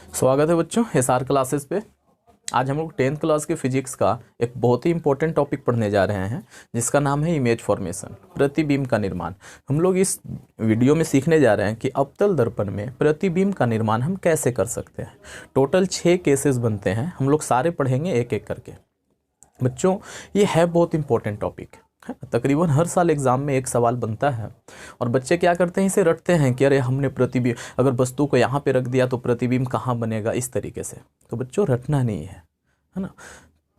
स्वागत है बच्चों एसआर क्लासेस पे। आज हम लोग 10th क्लास के फिजिक्स का एक बहुत ही इंपॉर्टेंट टॉपिक पढ़ने जा रहे हैं जिसका नाम है इमेज फॉर्मेशन, प्रतिबिंब का निर्माण। हम लोग इस वीडियो में सीखने जा रहे हैं कि अवतल दर्पण में प्रतिबिंब का निर्माण हम कैसे कर सकते हैं। टोटल 6 केसेस बनते हैं, हम लोग सारे पढ़ेंगे एक एक करके। बच्चों ये है बहुत इंपॉर्टेंट टॉपिक है, तकरीबन हर साल एग्जाम में एक सवाल बनता है और बच्चे क्या करते हैं, इसे रटते हैं कि अरे हमने प्रतिबिंब, अगर वस्तु को यहाँ पे रख दिया तो प्रतिबिंब कहाँ बनेगा, इस तरीके से। तो बच्चों रटना नहीं है ना।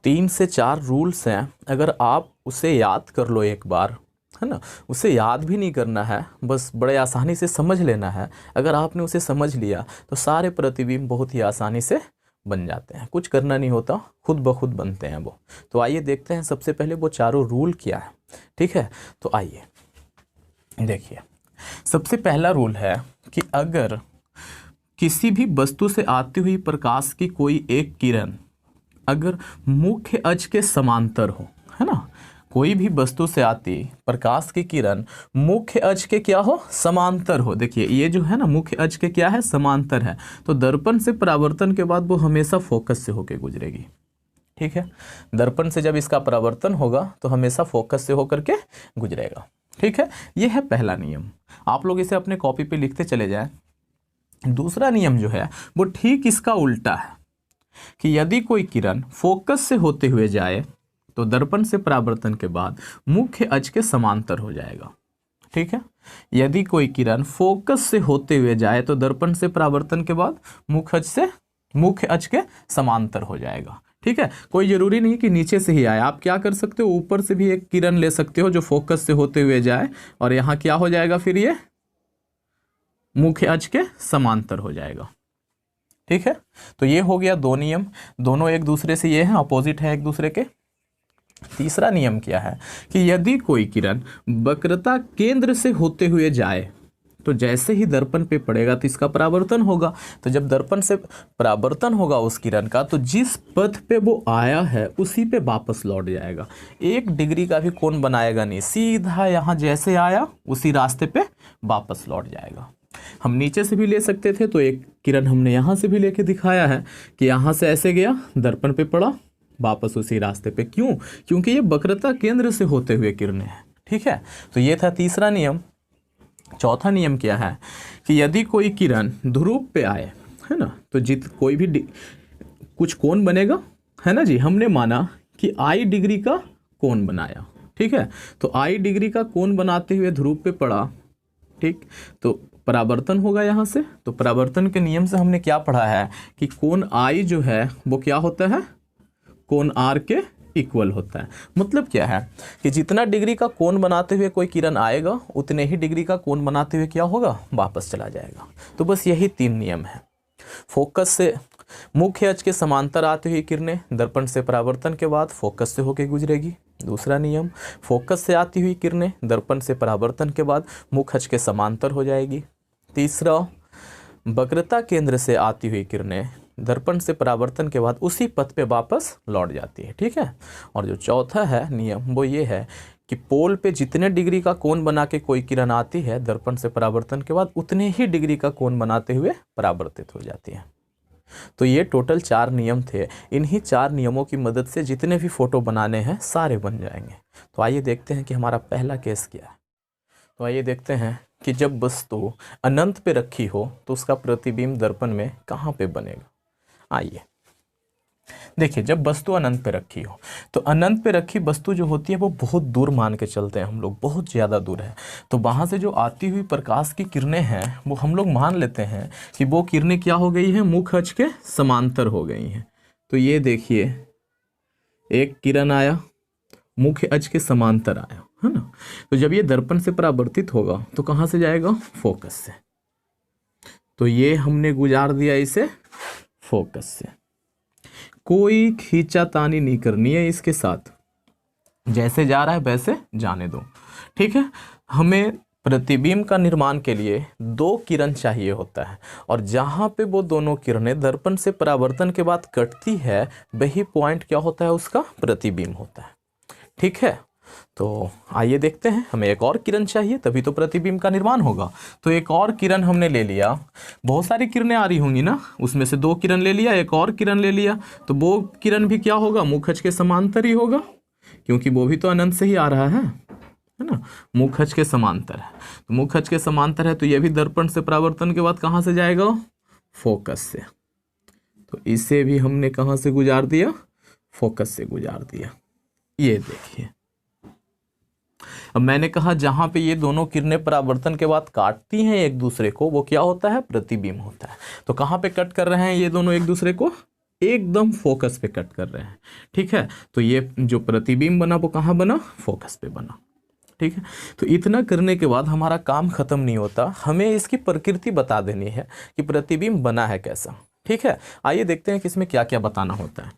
3 से 4 रूल्स हैं, अगर आप उसे याद कर लो एक बार, है ना। उसे याद भी नहीं करना है, बस बड़े आसानी से समझ लेना है। अगर आपने उसे समझ लिया तो सारे प्रतिबिंब बहुत ही आसानी से बन जाते हैं, कुछ करना नहीं होता, खुद ब खुद बनते हैं वो। तो आइए देखते हैं सबसे पहले वो चारों रूल क्या है। ठीक है, तो आइए देखिए। सबसे पहला रूल है कि अगर किसी भी वस्तु से आती हुई प्रकाश की कोई एक किरण अगर मुख्य अक्ष के समांतर हो, है ना, कोई भी वस्तु से आती प्रकाश की किरण मुख्य अक्ष के क्या हो, समांतर हो। देखिए ये जो है ना मुख्य अक्ष के क्या है, समांतर है, तो दर्पण से परावर्तन के बाद वो हमेशा फोकस से होकर गुजरेगी। ठीक है, दर्पण से जब इसका परावर्तन होगा तो हमेशा फोकस से होकर के गुजरेगा। ठीक है, ये है पहला नियम, आप लोग इसे अपने कॉपी पे लिखते चले जाएं। दूसरा नियम जो है वो ठीक इसका उल्टा है कि यदि कोई किरण फोकस से होते हुए जाए तो दर्पण से परावर्तन के बाद मुख्य अक्ष के समांतर हो जाएगा। ठीक है, यदि कोई किरण फोकस से होते हुए जाए तो दर्पण से परावर्तन के बाद मुख्य अक्ष के समांतर हो जाएगा। ठीक है, कोई जरूरी नहीं कि नीचे से ही आए, आप क्या कर सकते हो, ऊपर से भी एक किरण ले सकते हो जो फोकस से होते हुए जाए और यहाँ क्या हो जाएगा, फिर ये मुख्य अक्ष के समांतर हो जाएगा। ठीक है, तो ये हो गया 2 नियम, दोनों एक दूसरे से ये हैं, अपोजिट है एक दूसरे के। तीसरा नियम क्या है कि यदि कोई किरण वक्रता केंद्र से होते हुए जाए तो जैसे ही दर्पण पे पड़ेगा तो इसका परावर्तन होगा। तो जब दर्पण से परावर्तन होगा उस किरण का तो जिस पथ पे वो आया है उसी पे वापस लौट जाएगा, 1 डिग्री का भी कोण बनाएगा नहीं, सीधा यहाँ जैसे आया उसी रास्ते पे वापस लौट जाएगा। हम नीचे से भी ले सकते थे, तो एक किरण हमने यहाँ से भी लेके दिखाया है कि यहाँ से ऐसे गया, दर्पण पे पड़ा, वापस उसी रास्ते पे। क्यों? क्योंकि ये वक्रता केंद्र से होते हुए किरणें हैं। ठीक है, तो ये था तीसरा नियम। चौथा नियम क्या है कि यदि कोई किरण ध्रुव पे आए, है ना, तो कोई भी कुछ कोण बनेगा, है ना जी। हमने माना कि आई डिग्री का कोण बनाया, ठीक है, तो आई डिग्री का कोण बनाते हुए ध्रुव पे पड़ा, ठीक, तो परावर्तन होगा यहाँ से। तो परावर्तन के नियम से हमने क्या पढ़ा है कि कोण आई जो है वो क्या होता है, कोण आर के इक्वल होता है। मतलब क्या है कि जितना डिग्री का कोण बनाते हुए कोई किरण आएगा उतने ही डिग्री का कोण बनाते हुए क्या होगा, वापस चला जाएगा। तो बस यही 3 नियम है। फोकस से मुख्य अक्ष के समांतर आती हुई किरणें दर्पण से परावर्तन के बाद फोकस से होकर गुजरेगी। दूसरा नियम, फोकस से आती हुई किरणें दर्पण से परावर्तन के बाद मुख्य अक्ष के समांतर हो जाएगी। तीसरा, वक्रता केंद्र से आती हुई किरणें दर्पण से परावर्तन के बाद उसी पथ पे वापस लौट जाती है। ठीक है, और जो चौथा है नियम वो ये है कि पोल पे जितने डिग्री का कोण बना के कोई किरण आती है दर्पण से परावर्तन के बाद उतने ही डिग्री का कोण बनाते हुए परावर्तित हो जाती है। तो ये टोटल 4 नियम थे। इन्हीं 4 नियमों की मदद से जितने भी फोटो बनाने हैं सारे बन जाएंगे। तो आइए देखते हैं कि हमारा पहला केस क्या है। तो आइए देखते हैं कि जब वस्तु अनंत पे रखी हो तो उसका प्रतिबिंब दर्पण में कहाँ पे बनेगा। आइए देखिए, जब वस्तु अनंत पे रखी हो तो अनंत पे रखी वस्तु जो होती है वो बहुत दूर मान के चलते हैं हम लोग, बहुत ज़्यादा दूर है। तो वहाँ से जो आती हुई प्रकाश की किरणें हैं वो हम लोग मान लेते हैं कि वो किरणें क्या हो गई हैं, मुख्य अक्ष के समांतर हो गई हैं। तो ये देखिए, एक किरण आया, मुख्य अक्ष के समांतर आया, है ना। तो जब ये दर्पण से परावर्तित होगा तो कहाँ से जाएगा, फोकस से। तो ये हमने गुजार दिया इसे फोकस से, कोई खींचातानी नहीं करनी है इसके साथ, जैसे जा रहा है वैसे जाने दो। ठीक है, हमें प्रतिबिंब का निर्माण के लिए 2 किरण चाहिए होता है और जहाँ पे वो दोनों किरणें दर्पण से परावर्तन के बाद कटती है वही पॉइंट क्या होता है, उसका प्रतिबिंब होता है। ठीक है, तो आइए देखते हैं, हमें एक और किरण चाहिए तभी तो प्रतिबिंब का निर्माण होगा। तो एक और किरण हमने ले लिया, बहुत सारी किरणें आ रही होंगी ना, उसमें से 2 किरण ले लिया, एक और किरण ले लिया, तो वो किरण भी क्या होगा, मुख अक्ष के समांतर ही होगा, क्योंकि वो भी तो अनंत से ही आ रहा है ना। मुख अक्ष के समांतर है, तो मुख अक्ष के समांतर है, तो ये भी दर्पण से परावर्तन के बाद कहाँ से जाएगा, फोकस से। तो इसे भी हमने कहाँ से गुजार दिया, फोकस से गुजार दिया। ये देखिए, अब मैंने कहा जहां पे ये दोनों किरणें परावर्तन के बाद काटती हैं एक दूसरे को, वो क्या होता है, प्रतिबिंब होता है। तो कहाँ पे कट कर रहे हैं ये दोनों एक दूसरे को, एकदम फोकस पे कट कर रहे हैं। ठीक है, तो ये जो प्रतिबिंब बना वो कहाँ बना, फोकस पे बना। ठीक है, तो इतना करने के बाद हमारा काम खत्म नहीं होता, हमें इसकी प्रकृति बता देनी है कि प्रतिबिंब बना है कैसा। ठीक है, आइए देखते हैं कि इसमें क्या क्या बताना होता है।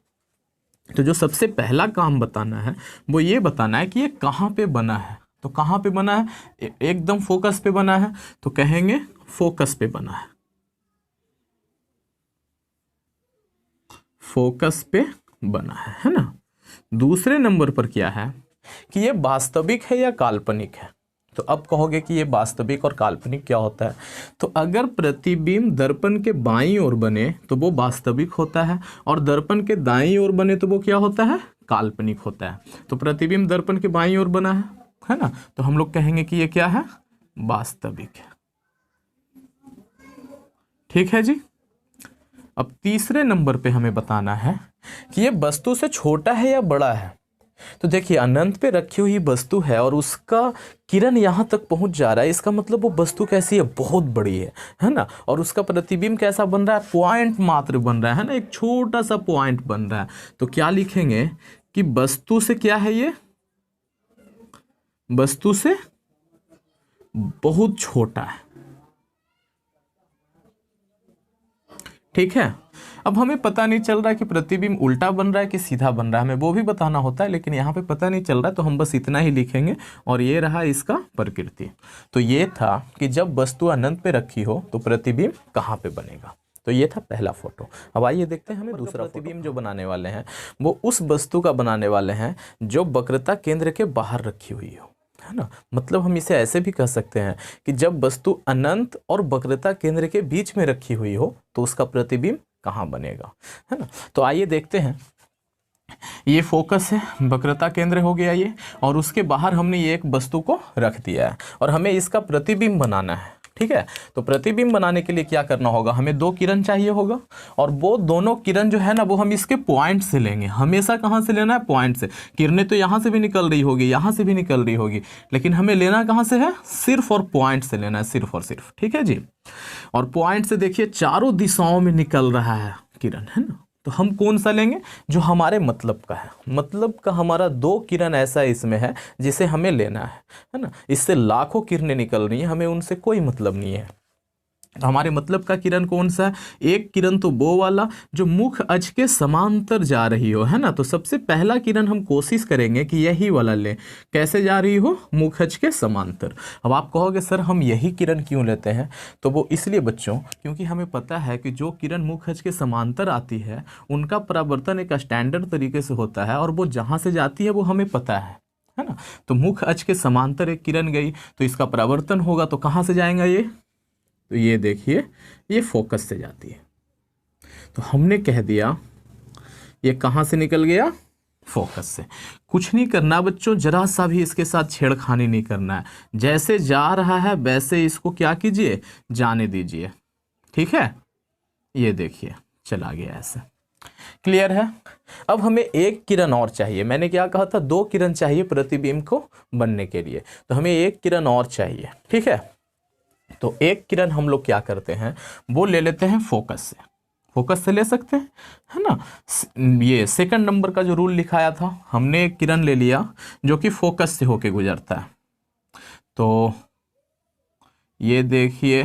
तो जो सबसे पहला काम बताना है वो ये बताना है कि ये कहाँ पे बना है। तो कहाँ पे बना है, एकदम फोकस पे बना है, तो कहेंगे फोकस पे बना है, फोकस पे बना है ना। दूसरे नंबर पर क्या है कि ये वास्तविक है या काल्पनिक है। तो अब कहोगे कि ये वास्तविक और काल्पनिक क्या होता है, तो अगर प्रतिबिंब दर्पण के बाईं ओर बने तो वो वास्तविक होता है, और दर्पण के दाईं ओर बने तो वो क्या होता है, काल्पनिक होता है। तो प्रतिबिंब दर्पण के बाईं ओर बना है ना, तो हम लोग कहेंगे कि ये क्या है, वास्तविक है। ठीक है जी। अब तीसरे नंबर पे हमें बताना है कि ये वस्तु से छोटा है या बड़ा है। तो देखिए, अनंत पे रखी हुई वस्तु है और उसका किरण यहाँ तक पहुँच जा रहा है, इसका मतलब वो वस्तु कैसी है, बहुत बड़ी है ना। और उसका प्रतिबिंब कैसा बन रहा है, पॉइंट मात्र बन रहा है ना, एक छोटा सा पॉइंट बन रहा है। तो क्या लिखेंगे कि वस्तु से क्या है, ये वस्तु से बहुत छोटा है। ठीक है, अब हमें पता नहीं चल रहा है कि प्रतिबिंब उल्टा बन रहा है कि सीधा बन रहा है, हमें वो भी बताना होता है, लेकिन यहाँ पे पता नहीं चल रहा है, तो हम बस इतना ही लिखेंगे। और ये रहा इसका प्रकृति। तो ये था कि जब वस्तु अनंत पे रखी हो तो प्रतिबिंब कहाँ पे बनेगा। तो ये था पहला फोटो। अब आइए देखते हैं, हमें दूसरा प्रतिबिंब जो बनाने वाले हैं वो उस वस्तु का बनाने वाले हैं जो वक्रता केंद्र के बाहर रखी हुई हो, है ना। मतलब हम इसे ऐसे भी कह सकते हैं कि जब वस्तु अनंत और वक्रता केंद्र के बीच में रखी हुई हो तो उसका प्रतिबिंब कहाँ बनेगा, है ना। तो आइए देखते हैं, ये फोकस है, वक्रता केंद्र हो गया ये, और उसके बाहर हमने ये एक वस्तु को रख दिया है और हमें इसका प्रतिबिंब बनाना है। ठीक है, तो प्रतिबिंब बनाने के लिए क्या करना होगा, हमें 2 किरण चाहिए होगा, और वो दोनों किरण जो है ना वो हम इसके पॉइंट से लेंगे। हमेशा कहाँ से लेना है, पॉइंट से। किरणें तो यहाँ से भी निकल रही होगी, यहाँ से भी निकल रही होगी, लेकिन हमें लेना कहाँ से है, सिर्फ और पॉइंट से लेना है, सिर्फ और सिर्फ। ठीक है जी। और पॉइंट से देखिए चारों दिशाओं में निकल रहा है किरण, है ना। तो हम कौन सा लेंगे, जो हमारे मतलब का है। मतलब का हमारा 2 किरण ऐसा इसमें है जिसे हमें लेना है ना। इससे लाखों किरणें निकल रही हैं, हमें उनसे कोई मतलब नहीं है। तो हमारे मतलब का किरण कौन सा है, एक किरण तो वो वाला जो मुख अक्ष के समांतर जा रही हो, है ना। तो सबसे पहला किरण हम कोशिश करेंगे कि यही वाला लें। कैसे जा रही हो, मुख अक्ष के समांतर। अब आप कहोगे सर हम यही किरण क्यों लेते हैं, तो वो इसलिए बच्चों क्योंकि हमें पता है कि जो किरण मुख अक्ष के समांतर आती है उनका परावर्तन एक स्टैंडर्ड तरीके से होता है, और वो जहाँ से जाती है वो हमें पता है ना। तो मुख अक्ष के समांतर एक किरण गई तो इसका परावर्तन होगा, तो कहाँ से जाएगा ये, तो ये देखिए ये फोकस से जाती है। तो हमने कह दिया ये कहाँ से निकल गया, फोकस से। कुछ नहीं करना बच्चों, जरा सा भी इसके साथ छेड़खानी नहीं करना है। जैसे जा रहा है वैसे इसको क्या कीजिए, जाने दीजिए। ठीक है, ये देखिए चला गया ऐसे। क्लियर है। अब हमें एक किरण और चाहिए। मैंने क्या कहा था, 2 किरण चाहिए प्रतिबिंब को बनने के लिए, तो हमें एक किरण और चाहिए। ठीक है, तो एक किरण हम लोग क्या करते हैं, वो ले लेते हैं फोकस से। फोकस से ले सकते हैं, है ना। ये सेकंड नंबर का जो रूल लिखाया था, हमने एक किरण ले लिया जो कि फोकस से होके गुजरता है। तो ये देखिए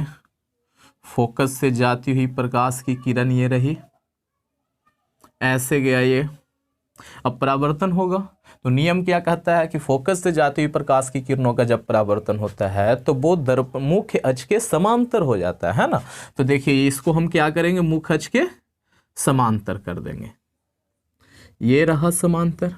फोकस से जाती हुई प्रकाश की किरण ये रही, ऐसे गया ये। अब परावर्तन होगा, तो नियम क्या कहता है कि फोकस से जाती हुई प्रकाश की किरणों का जब परावर्तन होता है तो वो मुख्य अक्ष के समांतर हो जाता है ना। तो देखिए इसको हम क्या करेंगे, मुख्य अक्ष के समांतर कर देंगे। ये रहा समांतर,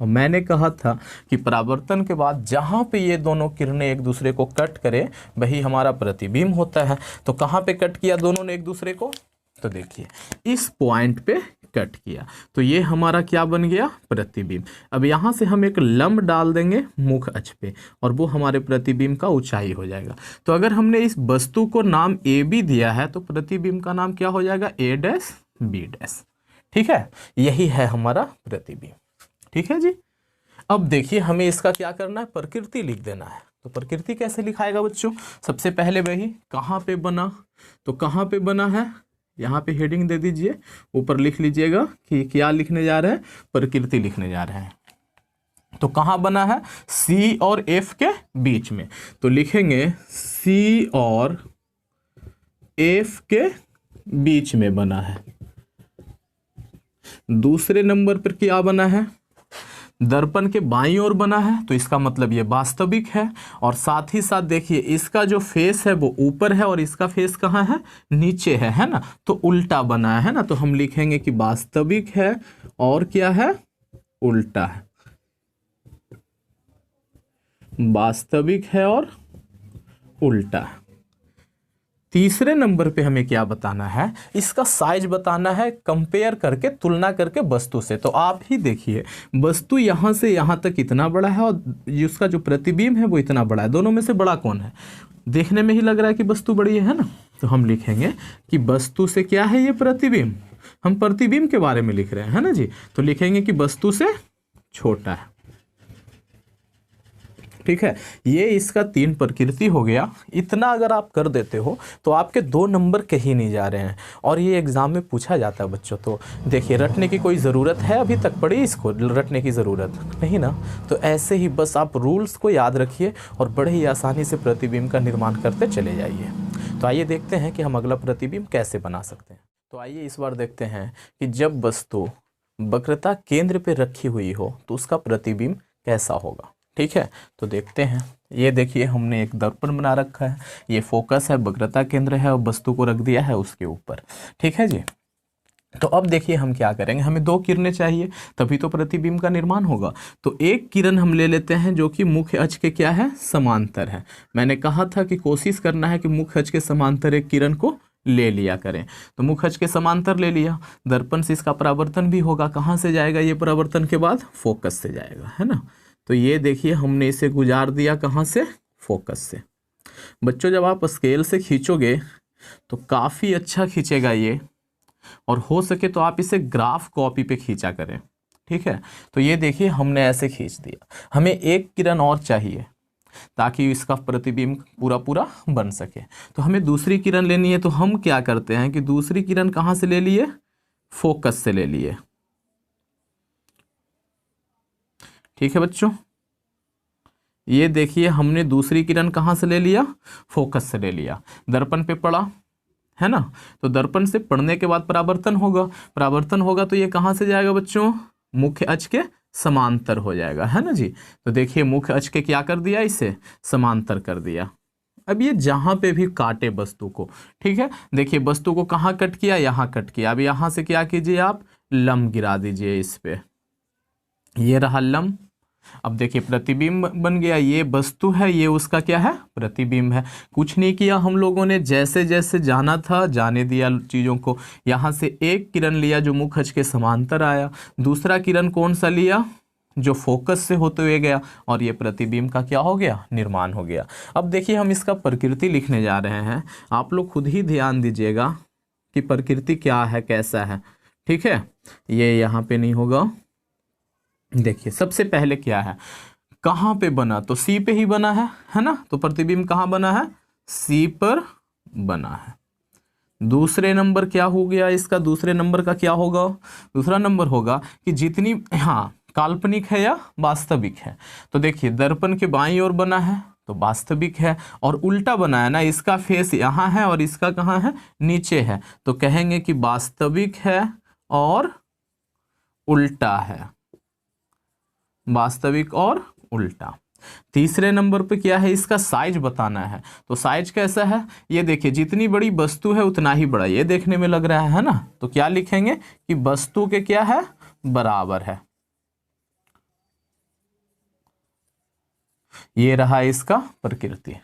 और मैंने कहा था कि परावर्तन के बाद जहाँ पे ये दोनों किरणें एक दूसरे को कट करें वही हमारा प्रतिबिंब होता है। तो कहाँ पे कट किया दोनों ने एक दूसरे को, तो देखिए इस पॉइंट पे कट किया, तो ये हमारा क्या बन गया, प्रतिबिंब। अब यहाँ से हम एक लंब डाल देंगे मुख अक्ष पे और वो हमारे प्रतिबिंब का ऊंचाई हो जाएगा। तो अगर हमने इस वस्तु को नाम ए बी दिया है तो प्रतिबिंब का नाम क्या हो जाएगा, ए डैश बी डैश। ठीक है, यही है हमारा प्रतिबिंब। ठीक है जी। अब देखिए हमें इसका क्या करना है, प्रकृति लिख देना है। तो प्रकृति कैसे लिखाएगा बच्चों, सबसे पहले वही कहाँ पे बना, तो कहाँ पे बना है, यहाँ पे हेडिंग दे दीजिए, ऊपर लिख लीजिएगा कि क्या लिखने जा रहे हैं, प्रकृति लिखने जा रहे हैं। तो कहाँ बना है, सी और एफ के बीच में, तो लिखेंगे सी और एफ के बीच में बना है। दूसरे नंबर पर क्या बना है, दर्पण के बाईं ओर बना है, तो इसका मतलब ये वास्तविक है। और साथ ही साथ देखिए इसका जो फेस है वो ऊपर है और इसका फेस कहाँ है, नीचे है ना, तो उल्टा बना है ना, तो हम लिखेंगे कि वास्तविक है और क्या है, उल्टा है। वास्तविक है और उल्टा है। तीसरे नंबर पे हमें क्या बताना है, इसका साइज बताना है, कंपेयर करके, तुलना करके वस्तु से। तो आप ही देखिए वस्तु यहाँ से यहाँ तक इतना बड़ा है और उसका जो प्रतिबिंब है वो इतना बड़ा है, दोनों में से बड़ा कौन है, देखने में ही लग रहा है कि वस्तु बड़ी है ना, तो हम लिखेंगे कि वस्तु से क्या है, ये प्रतिबिंब, हम प्रतिबिंब के बारे में लिख रहे हैं, है ना जी, तो लिखेंगे कि वस्तु से छोटा है। ठीक है, ये इसका 3 प्रकृति हो गया। इतना अगर आप कर देते हो तो आपके 2 नंबर कहीं नहीं जा रहे हैं और ये एग्जाम में पूछा जाता है बच्चों। तो देखिए रटने की कोई ज़रूरत है, अभी तक पड़ी इसको रटने की ज़रूरत नहीं ना, तो ऐसे ही बस आप रूल्स को याद रखिए और बड़े ही आसानी से प्रतिबिंब का निर्माण करते चले जाइए। तो आइए देखते हैं कि हम अगला प्रतिबिंब कैसे बना सकते हैं। तो आइए इस बार देखते हैं कि जब वस्तु वक्रता केंद्र पे रखी हुई हो तो उसका प्रतिबिंब कैसा होगा। ठीक है, तो देखते हैं। ये देखिए हमने एक दर्पण बना रखा है, ये फोकस है, वक्रता केंद्र है और वस्तु को रख दिया है उसके ऊपर। ठीक है जी। तो अब देखिए हम क्या करेंगे, हमें 2 किरणें चाहिए तभी तो प्रतिबिंब का निर्माण होगा। तो एक किरण हम ले लेते हैं जो कि मुख्य अक्ष के क्या है, समांतर है। मैंने कहा था कि कोशिश करना है कि मुख्य अक्ष के समांतर एक किरण को ले लिया करें। तो मुख्य अक्ष के समांतर ले लिया, दर्पण से इसका परावर्तन भी होगा। कहाँ से जाएगा ये परावर्तन के बाद, फोकस से जाएगा, है ना। तो ये देखिए हमने इसे गुजार दिया कहाँ से, फोकस से। बच्चों जब आप स्केल से खींचोगे तो काफ़ी अच्छा खींचेगा ये, और हो सके तो आप इसे ग्राफ कॉपी पे खींचा करें। ठीक है, तो ये देखिए हमने ऐसे खींच दिया। हमें एक किरण और चाहिए ताकि इसका प्रतिबिंब पूरा पूरा बन सके। तो हमें दूसरी किरण लेनी है, तो हम क्या करते हैं कि दूसरी किरण कहाँ से ले लिए, फोकस से ले लिए। ठीक है बच्चों, ये देखिए हमने दूसरी किरण कहाँ से ले लिया, फोकस से ले लिया। दर्पण पे पड़ा है ना, तो दर्पण से पड़ने के बाद परावर्तन होगा, परावर्तन होगा तो ये कहाँ से जाएगा बच्चों, मुख्य अक्ष के समांतर हो जाएगा, है ना जी। तो देखिए मुख्य अक्ष के क्या कर दिया, इसे समांतर कर दिया। अब ये जहाँ पे भी काटे वस्तु को, ठीक है, देखिए वस्तु को कहाँ कट किया, यहाँ कट किया। अब यहाँ से क्या कीजिए, आप लंब गिरा दीजिए इस पे, ये रहा लंब। अब देखिए प्रतिबिंब बन गया, ये वस्तु है, ये उसका क्या है, प्रतिबिंब है। कुछ नहीं किया हम लोगों ने, जैसे जैसे जाना था जाने दिया चीज़ों को। यहाँ से एक किरण लिया जो मुख्य अक्ष के समांतर आया, दूसरा किरण कौन सा लिया, जो फोकस से होते हुए गया, और ये प्रतिबिंब का क्या हो गया, निर्माण हो गया। अब देखिए हम इसका प्रकृति लिखने जा रहे हैं, आप लोग खुद ही ध्यान दीजिएगा कि प्रकृति क्या है, कैसा है। ठीक है, ये यहाँ पे नहीं होगा। देखिए सबसे पहले क्या है, कहाँ पे बना, तो सी पे ही बना है ना, तो प्रतिबिंब कहाँ बना है, सी पर बना है। दूसरे नंबर क्या हो गया इसका, दूसरे नंबर का क्या होगा, दूसरा नंबर होगा कि जितनी, हाँ, काल्पनिक है या वास्तविक है। तो देखिए दर्पण के बाईं ओर बना है तो वास्तविक है, और उल्टा बना है ना, इसका फेस यहाँ है और इसका कहाँ है, नीचे है, तो कहेंगे कि वास्तविक है और उल्टा है, वास्तविक और उल्टा। तीसरे नंबर पे क्या है, इसका साइज बताना है। तो साइज कैसा है, ये देखिए जितनी बड़ी वस्तु है उतना ही बड़ा ये देखने में लग रहा है ना, तो क्या लिखेंगे कि वस्तु के क्या है, बराबर है। ये रहा इसका प्रकृति।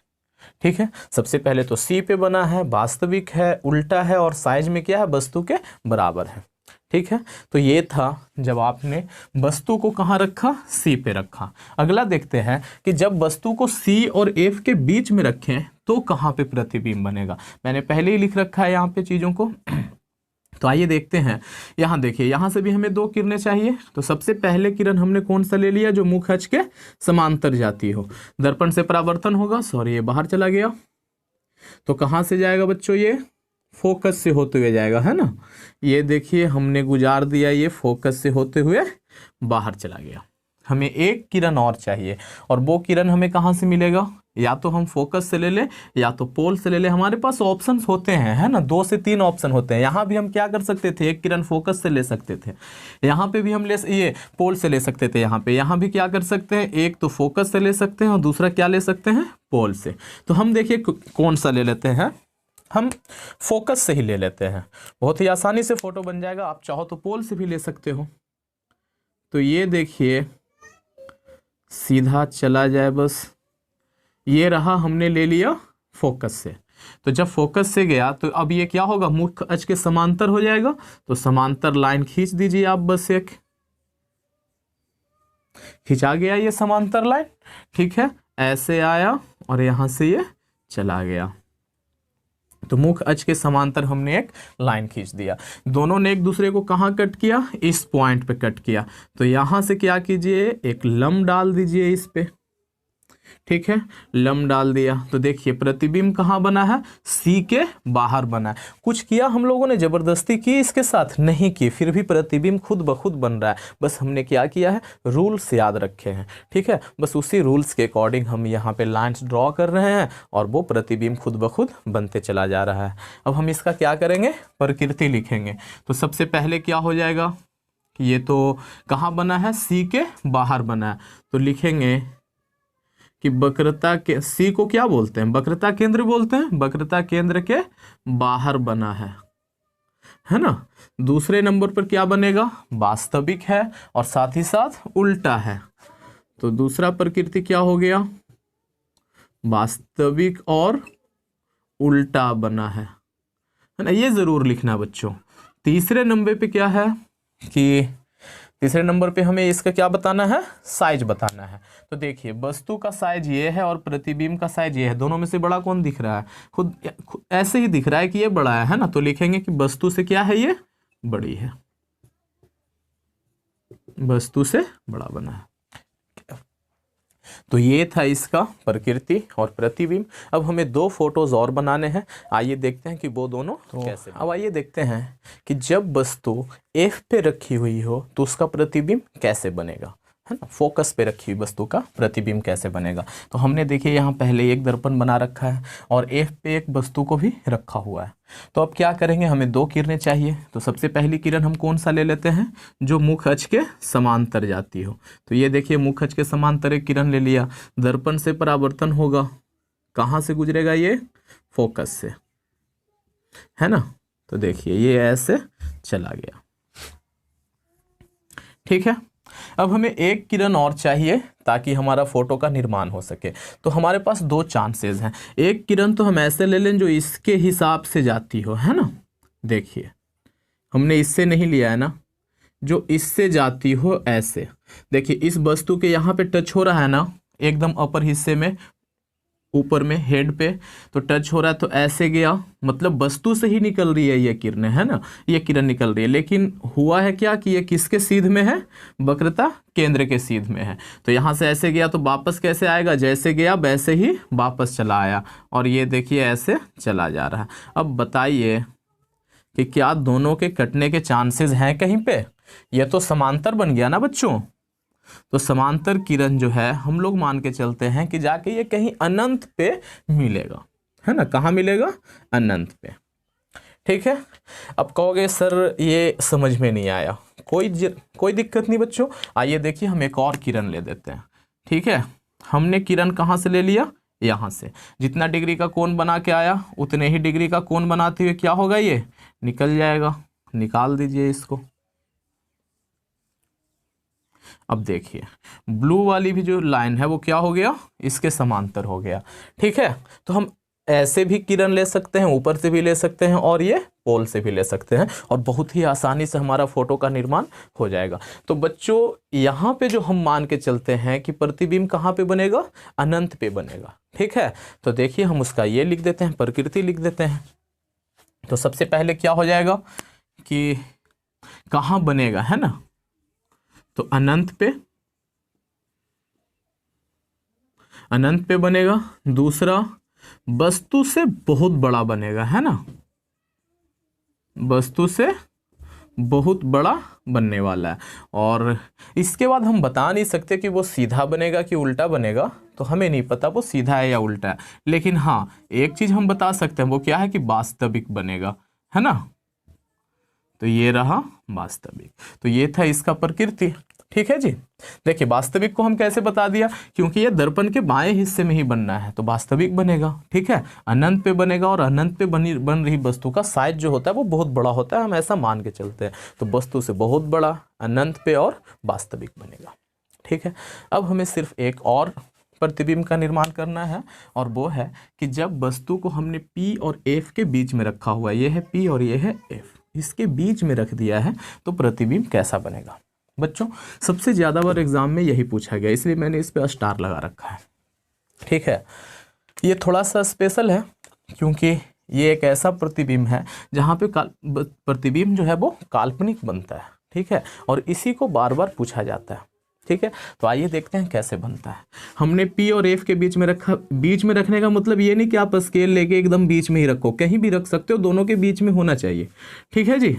ठीक है, सबसे पहले तो सी पे बना है, वास्तविक है, उल्टा है और साइज में क्या है, वस्तु के बराबर है। ठीक है, तो ये था जब आपने वस्तु को कहाँ रखा, सी पे रखा। अगला देखते हैं कि जब वस्तु को सी और एफ के बीच में रखें तो कहाँ पे प्रतिबिंब बनेगा। मैंने पहले ही लिख रखा है यहाँ पे चीज़ों को। तो आइए देखते हैं। यहाँ देखिए, यहाँ से भी हमें दो किरणें चाहिए। तो सबसे पहले किरण हमने कौन सा ले लिया, जो मुख अक्ष के समांतर जाती हो। दर्पण से परावर्तन होगा, सॉरी ये बाहर चला गया। तो कहाँ से जाएगा बच्चों, ये फोकस से होते हुए जाएगा, है ना। ये देखिए हमने गुजार दिया, ये फोकस से होते हुए बाहर चला गया। हमें एक किरण और चाहिए, और वो किरण हमें कहाँ से मिलेगा, या तो हम फोकस से ले ले या तो पोल से ले ले। हमारे पास ऑप्शंस होते हैं, है ना, 2 से 3 ऑप्शन होते हैं। यहाँ भी हम क्या कर सकते थे, एक किरण फोकस से ले सकते थे, यहाँ पे भी हम ये पोल से ले सकते थे। यहाँ भी क्या कर सकते हैं, एक तो फोकस से ले सकते हैं और दूसरा क्या ले सकते हैं, पोल से। तो हम देखिए कौन सा ले लेते हैं, हम फोकस से ही ले लेते हैं। बहुत ही आसानी से फोटो बन जाएगा। आप चाहो तो पोल से भी ले सकते हो। तो ये देखिए सीधा चला जाए, बस ये रहा, हमने ले लिया फोकस से। तो जब फोकस से गया तो अब ये क्या होगा, मुख अक्ष के समांतर हो जाएगा। तो समांतर लाइन खींच दीजिए आप, बस एक खिंचा गया ये समांतर लाइन। ठीक है, ऐसे आया और यहां से ये चला गया। तो मुख अक्ष के समांतर हमने एक लाइन खींच दिया। दोनों ने एक दूसरे को कहाँ कट किया, इस पॉइंट पे कट किया। तो यहां से क्या कीजिए, एक लंब डाल दीजिए इस पे। ठीक है, लंब डाल दिया। तो देखिए प्रतिबिंब कहाँ बना है, सी के बाहर बना है। कुछ किया हम लोगों ने, जबरदस्ती की इसके साथ नहीं की, फिर भी प्रतिबिंब खुद ब खुद बन रहा है। बस हमने क्या किया है, रूल्स याद रखे हैं। ठीक है, बस उसी रूल्स के अकॉर्डिंग हम यहाँ पे लाइंस ड्रॉ कर रहे हैं और वो प्रतिबिंब खुद ब खुद बनते चला जा रहा है। अब हम इसका क्या करेंगे, प्रकृति लिखेंगे। तो सबसे पहले क्या हो जाएगा, ये तो कहाँ बना है, सी के बाहर बना है। तो लिखेंगे कि वक्रता के, सी को क्या बोलते हैं, वक्रता केंद्र बोलते हैं, वक्रता केंद्र के बाहर बना है ना। दूसरे नंबर पर क्या बनेगा, वास्तविक है और साथ ही साथ उल्टा है। तो दूसरा प्रकृति क्या हो गया, वास्तविक और उल्टा बना है ना, ये जरूर लिखना बच्चों। तीसरे नंबर पे क्या है कि तीसरे नंबर पे हमें इसका क्या बताना है, साइज बताना है। तो देखिए वस्तु का साइज ये है और प्रतिबिंब का साइज ये है। दोनों में से बड़ा कौन दिख रहा है, खुद ऐसे ही दिख रहा है कि ये बड़ा है ना। तो लिखेंगे कि वस्तु से क्या है, ये बड़ी है, वस्तु से बड़ा बना है। तो ये था इसका प्रकृति और प्रतिबिंब। अब हमें 2 फोटोज और बनाने हैं। आइए देखते हैं कि वो दोनों कैसे। अब आइए देखते हैं कि जब वस्तु एफ पे रखी हुई हो तो उसका प्रतिबिंब कैसे बनेगा, है ना। फोकस पे रखी हुई वस्तु का प्रतिबिंब कैसे बनेगा। तो हमने देखिए यहाँ पहले एक दर्पण बना रखा है और एफ पे एक वस्तु को भी रखा हुआ है। तो अब क्या करेंगे, हमें 2 किरणें चाहिए। तो सबसे पहली किरण हम कौन सा ले लेते हैं, जो मुख अक्ष के समांतर जाती हो। तो ये देखिए मुख अक्ष के समांतर एक किरण ले लिया। दर्पण से परावर्तन होगा, कहाँ से गुजरेगा, ये फोकस से, है ना। तो देखिए ये ऐसे चला गया। ठीक है, अब हमें एक किरण और चाहिए ताकि हमारा फोटो का निर्माण हो सके। तो हमारे पास 2 चांसेस हैं। एक किरण तो हम ऐसे ले लें जो इसके हिसाब से जाती हो, है ना। देखिए हमने इससे नहीं लिया है ना, जो इससे जाती हो ऐसे। देखिए इस वस्तु के यहाँ पे टच हो रहा है ना, एकदम अपर हिस्से में, ऊपर में हेड पे तो टच हो रहा है। तो ऐसे गया, मतलब वस्तु से ही निकल रही है ये किरणें, है ना, ये किरण निकल रही है। लेकिन हुआ है क्या कि ये किसके सीध में है, वक्रता केंद्र के सीध में है। तो यहाँ से ऐसे गया तो वापस कैसे आएगा, जैसे गया वैसे ही वापस चला आया। और ये देखिए ऐसे चला जा रहा है। अब बताइए कि क्या दोनों के कटने के चांसेस हैं कहीं पे। ये तो समांतर बन गया ना बच्चों। तो समांतर किरण जो है हम लोग मान के चलते हैं कि जाके ये कहीं अनंत पे मिलेगा, है ना। कहाँ मिलेगा, अनंत पे। ठीक है, अब कहोगे सर ये समझ में नहीं आया। कोई दिक्कत नहीं बच्चों। आइए देखिए हम एक और किरण ले देते हैं। ठीक है, हमने किरण कहाँ से ले लिया, यहाँ से। जितना डिग्री का कोण बना के आया उतने ही डिग्री का कोण बनाते हुए क्या होगा, ये निकल जाएगा। निकाल दीजिए इसको। अब देखिए ब्लू वाली भी जो लाइन है वो क्या हो गया, इसके समांतर हो गया। ठीक है, तो हम ऐसे भी किरण ले सकते हैं, ऊपर से भी ले सकते हैं और ये पोल से भी ले सकते हैं, और बहुत ही आसानी से हमारा फोटो का निर्माण हो जाएगा। तो बच्चों यहाँ पे जो हम मान के चलते हैं कि प्रतिबिंब कहाँ पे बनेगा, अनंत पे बनेगा। ठीक है, तो देखिए हम उसका ये लिख देते हैं, प्रकृति लिख देते हैं। तो सबसे पहले क्या हो जाएगा कि कहाँ बनेगा, है ना, तो अनंत पे बनेगा। दूसरा वस्तु से बहुत बड़ा बनेगा, है ना, वस्तु से बहुत बड़ा बनने वाला है। और इसके बाद हम बता नहीं सकते कि वो सीधा बनेगा कि उल्टा बनेगा, तो हमें नहीं पता वो सीधा है या उल्टा है, लेकिन हाँ एक चीज हम बता सकते हैं, वो क्या है कि वास्तविक बनेगा, है ना। तो ये रहा वास्तविक, तो ये था इसका प्रकृति। ठीक है जी, देखिए वास्तविक को हम कैसे बता दिया, क्योंकि ये दर्पण के बाएं हिस्से में ही बनना है तो वास्तविक बनेगा। ठीक है, अनंत पे बनेगा, और अनंत पे बन रही वस्तु का साइज जो होता है वो बहुत बड़ा होता है, हम ऐसा मान के चलते हैं। तो वस्तु से बहुत बड़ा, अनंत पे और वास्तविक बनेगा। ठीक है, अब हमें सिर्फ एक और प्रतिबिंब का निर्माण करना है, और वो है कि जब वस्तु को हमने P और F के बीच में रखा हुआ है, ये है P और ये है F, इसके बीच में रख दिया है, तो प्रतिबिंब कैसा बनेगा। बच्चों सबसे ज़्यादा बार एग्जाम में यही पूछा गया, इसलिए मैंने इस पर स्टार लगा रखा है। ठीक है, ये थोड़ा सा स्पेशल है, क्योंकि ये एक ऐसा प्रतिबिंब है जहाँ पे प्रतिबिंब जो है वो काल्पनिक बनता है। ठीक है, और इसी को बार बार पूछा जाता है। ठीक है, तो आइए देखते हैं कैसे बनता है। हमने P और F के बीच में रखा, बीच में रखने का मतलब ये नहीं कि आप स्केल लेके एकदम बीच में ही रखो, कहीं भी रख सकते हो, दोनों के बीच में होना चाहिए। ठीक है जी,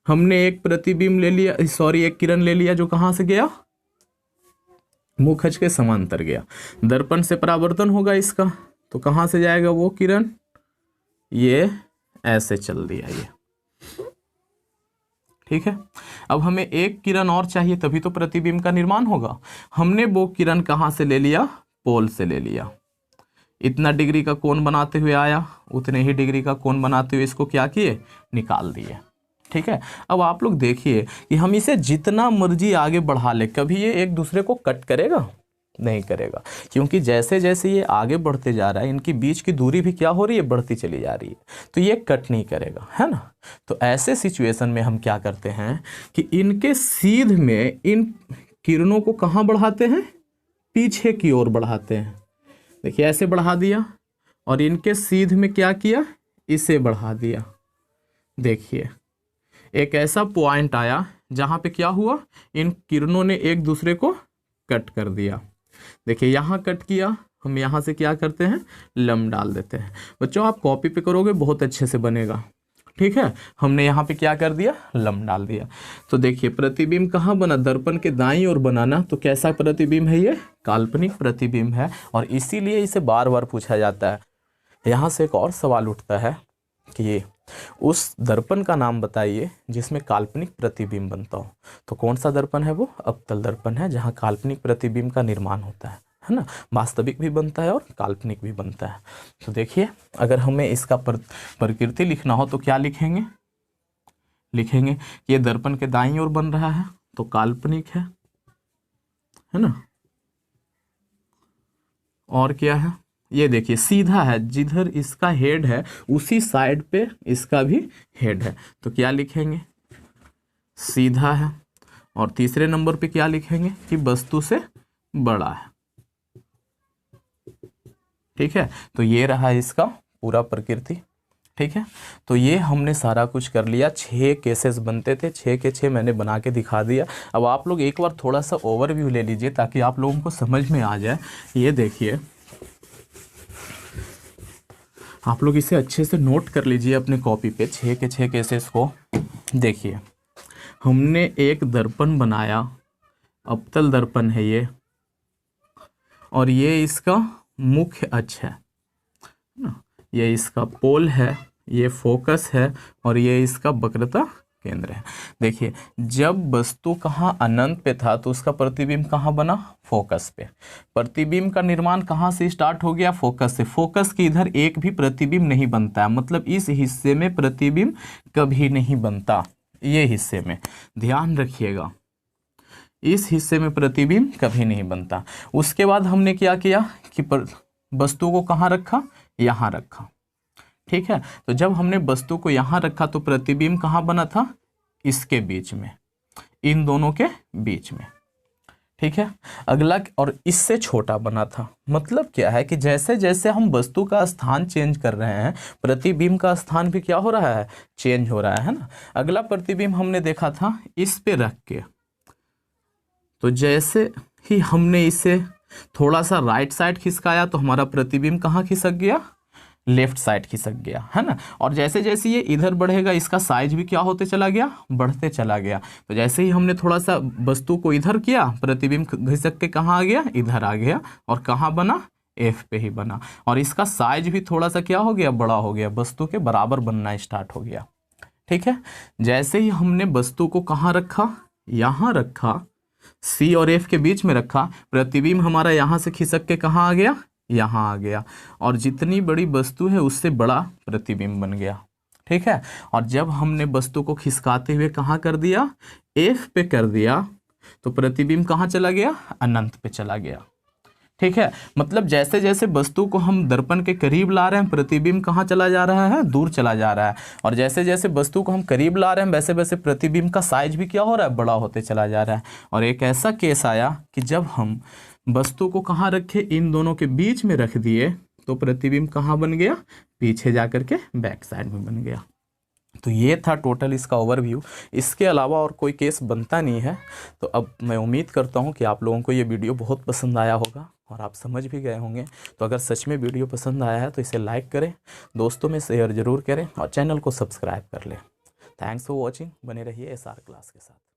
हमने एक प्रतिबिंब ले लिया, सॉरी एक किरण ले लिया जो कहाँ से गया, मुखज के समांतर गया। दर्पण से परावर्तन होगा इसका, तो कहाँ से जाएगा वो किरण, ये ऐसे चल दिया ये। ठीक है, अब हमें एक किरण और चाहिए, तभी तो प्रतिबिंब का निर्माण होगा। हमने वो किरण कहाँ से ले लिया, पोल से ले लिया। इतना डिग्री का कोण बनाते हुए आया, उतने ही डिग्री का कोण बनाते हुए इसको क्या किए, निकाल दिए। ठीक है, अब आप लोग देखिए कि हम इसे जितना मर्जी आगे बढ़ा ले, कभी ये एक दूसरे को कट करेगा, नहीं करेगा, क्योंकि जैसे जैसे ये आगे बढ़ते जा रहा है, इनकी बीच की दूरी भी क्या हो रही है, बढ़ती चली जा रही है, तो ये कट नहीं करेगा, है ना। तो ऐसे सिचुएशन में हम क्या करते हैं कि इनके सीध में इन किरणों को कहाँ बढ़ाते हैं, पीछे की ओर बढ़ाते हैं। देखिए ऐसे बढ़ा दिया, और इनके सीध में क्या किया, इसे बढ़ा दिया। देखिए एक ऐसा पॉइंट आया जहाँ पे क्या हुआ, इन किरणों ने एक दूसरे को कट कर दिया। देखिए यहाँ कट किया, हम यहाँ से क्या करते हैं, लंब डाल देते हैं। बच्चों आप कॉपी पे करोगे बहुत अच्छे से बनेगा। ठीक है, हमने यहाँ पे क्या कर दिया, लंब डाल दिया। तो देखिए प्रतिबिंब कहाँ बना, दर्पण के दाईं ओर बनाना, तो कैसा प्रतिबिंब है ये, काल्पनिक प्रतिबिंब है, और इसीलिए इसे बार बार पूछा जाता है। यहाँ से एक और सवाल उठता है कि उस दर्पण का नाम बताइए जिसमें काल्पनिक प्रतिबिंब बनता हो। तो कौन सा दर्पण है वो, अवतल दर्पण है, जहाँ काल्पनिक प्रतिबिंब का निर्माण होता है ना, वास्तविक भी बनता है और काल्पनिक भी बनता है। तो देखिए अगर हमें इसका प्रकृति लिखना हो तो क्या लिखेंगे, लिखेंगे कि ये दर्पण के दाईं ओर बन रहा है तो काल्पनिक है ना। और क्या है, ये देखिए सीधा है, जिधर इसका हेड है उसी साइड पे इसका भी हेड है, तो क्या लिखेंगे, सीधा है। और तीसरे नंबर पे क्या लिखेंगे कि वस्तु से बड़ा है। ठीक है, तो ये रहा इसका पूरा प्रकृति। ठीक है, तो ये हमने सारा कुछ कर लिया। 6 केसेस बनते थे, 6 के 6 मैंने बना के दिखा दिया। अब आप लोग एक बार थोड़ा सा ओवरव्यू ले लीजिए ताकि आप लोगों को समझ में आ जाए। ये देखिए आप लोग इसे अच्छे से नोट कर लीजिए अपने कॉपी पे, 6 के 6 केसेस को। देखिए हमने एक दर्पण बनाया, अवतल दर्पण है ये, और ये इसका मुख्य अक्ष है ना, ये इसका पोल है, ये फोकस है, और ये इसका वक्रता केंद्र है। देखिए जब वस्तु कहाँ अनंत पे था तो उसका प्रतिबिंब कहाँ बना, फोकस पे। प्रतिबिंब का निर्माण कहाँ से स्टार्ट हो गया, फोकस से। फोकस के इधर एक भी प्रतिबिंब नहीं बनता है, मतलब इस हिस्से में प्रतिबिंब कभी नहीं बनता, ये हिस्से में ध्यान रखिएगा। इस हिस्से में प्रतिबिंब कभी नहीं बनता। उसके बाद हमने क्या किया कि वस्तु को कहाँ रखा, यहाँ रखा। ठीक है, तो जब हमने वस्तु को यहाँ रखा तो प्रतिबिंब कहाँ बना था, इसके बीच में, इन दोनों के बीच में। ठीक है, अगला और इससे छोटा बना था। मतलब क्या है कि जैसे जैसे हम वस्तु का स्थान चेंज कर रहे हैं, प्रतिबिंब का स्थान भी क्या हो रहा है, चेंज हो रहा है ना। अगला प्रतिबिंब हमने देखा था इस पे रख के, तो जैसे ही हमने इसे थोड़ा सा राइट साइड खिसकाया तो हमारा प्रतिबिंब कहाँ खिसक गया, लेफ्ट साइड खिसक गया, है ना। और जैसे जैसे ये इधर बढ़ेगा इसका साइज भी क्या होते चला गया, बढ़ते चला गया। तो जैसे ही हमने थोड़ा सा वस्तु को इधर किया, प्रतिबिंब घिसक के कहाँ आ गया, इधर आ गया, और कहाँ बना, एफ पे ही बना। और इसका साइज भी थोड़ा सा क्या हो गया, बड़ा हो गया, वस्तु के बराबर बनना स्टार्ट हो गया। ठीक है, जैसे ही हमने वस्तु को कहाँ रखा, यहाँ रखा, सी और एफ के बीच में रखा, प्रतिबिंब हमारा यहाँ से खिसक के कहाँ आ गया, यहाँ आ गया, और जितनी बड़ी वस्तु है उससे बड़ा प्रतिबिंब बन गया। ठीक है, और जब हमने वस्तु को खिसकाते हुए कहाँ कर दिया, एफ पे कर दिया, तो प्रतिबिंब कहाँ चला गया, अनंत पे चला गया। ठीक है, मतलब जैसे जैसे वस्तु को हम दर्पण के करीब ला रहे हैं, प्रतिबिंब कहाँ चला जा रहा है, दूर चला जा रहा है। और जैसे जैसे वस्तु को हम करीब ला रहे हैं वैसे वैसे प्रतिबिंब का साइज भी क्या हो रहा है, बड़ा होते चला जा रहा है। और एक ऐसा केस आया कि जब हम वस्तु को कहाँ रखे, इन दोनों के बीच में रख दिए, तो प्रतिबिंब कहाँ बन गया, पीछे जा करके बैक साइड में बन गया। तो ये था टोटल इसका ओवरव्यू। इसके अलावा और कोई केस बनता नहीं है। तो अब मैं उम्मीद करता हूँ कि आप लोगों को ये वीडियो बहुत पसंद आया होगा और आप समझ भी गए होंगे। तो अगर सच में वीडियो पसंद आया है तो इसे लाइक करें, दोस्तों में शेयर ज़रूर करें और चैनल को सब्सक्राइब कर लें। Thanks for watching. बने रहिए SR क्लास के साथ।